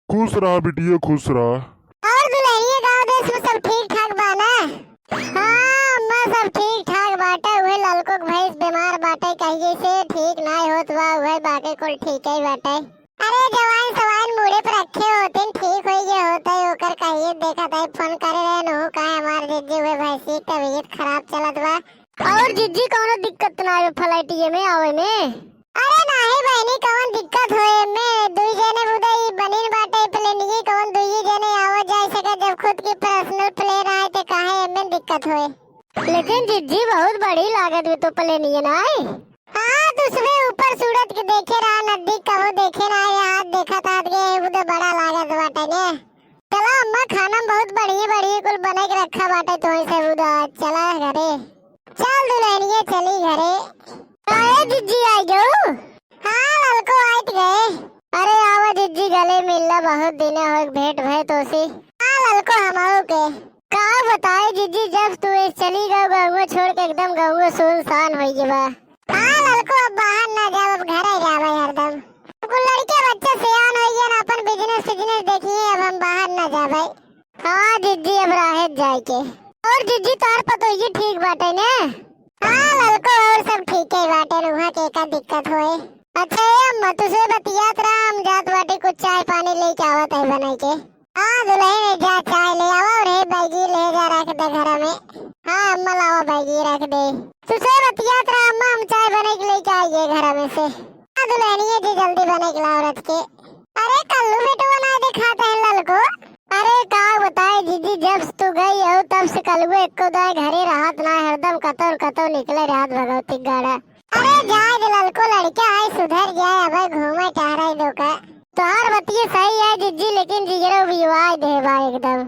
खुश रहा बिटिया, खुश रहा। और दुल्हनिया गाँव देश में सब ठीक ठाक बा ना? हाँ अम्मा सब ठीक ठाक बाटे। उहे ललको के भैंस बीमार बाटे, कहिए से ठीक नाय होत बा। उहे बाकी कुल ठीक ही बाटे। अरे जवान सवान मुड़े पर रखे होते ठीक हो गए होते। ओकर कहिए देखा था फोन करे रहे नो काहे हमार जिज्जी हुए भैंसी तबीयत खराब चलत बा। और जिज्जी कोनो दिक्कत ना है फ्लाइटिए में आवे में? अरे नाही बहनी कौन दिक्कत होए में? दुई जने बुदाई बनिन बाटे प्लेनिए कौन दुई जने आवा जाए सके। जब खुद की पर्सनल प्लेन आए तो काहे में दिक्कत होए? लेकिन जिज्जी बहुत बड़ी लागत में तो प्लेनिए ना है। हाँ तो सुबह ऊपर सूरत के देखे रहा, नजदीक कहो देखे ना है। हाथ देखा था के वो तो बड़ा लागत बाटे ने। चलो अम्मा खाना बहुत बढ़िया बढ़िया कुल बना के रखा बाटे तो से बुदा चला घरे। चल दुल्हनिए चली घरे। अरे जिज्जी आई जाओ। हाँ ललको आइत गए। अरे आवा जिज्जी गले मिलना बहुत दिन हो भेंट भय तो सी। हाँ ललको हमाओ के का बताए जिज्जी जब तू चली गयो गाँव छोड़ के एकदम गाँव सुनसान हो गया बा। हाँ ललको अब बाहर ना जाओ, अब घर ही जाओ हरदम। कुल लड़के बच्चे सियान हो गए ना, अपन बिजनेस देखिए अब हम बाहर ना जा भाई। हाँ जिज्जी अब राहत जाए के। और जिज्जी तार पतो ये ठीक बाटे ने? हाँ ललको और सब ठीक है बाटे। वहाँ के का दिक्कत होए? अच्छा अम्मा तुझे बतियात रहा हम जात बाटे कुछ चाय पानी लेके आवत है बनाई के। हाँ दुल्हन जा चाय ले आवा और हे बैगी ले जा रख दे घर में। हाँ अम्मा लावा बैगी रख दे। तुझे बतियात रहा अम्मा हम चाय बने के लेके आइए घर में से। हाँ दुल्हनिए जी जल्दी बने के लाओ रख के। अरे कल्लू बेटो बना दिखाते हैं ललको। अरे का बताए दीदी जब तू गई हो तब से कलुए एको दाए घरे राहत ना, हरदम कतो कतो निकले रात भगवती गाड़ा। अरे जाए ललको लड़का आए सुधर जाए अब घूमे टहराई दो का। तोहार बतिये सही है जिज्जी लेकिन जिगरो भी आए देवा एकदम।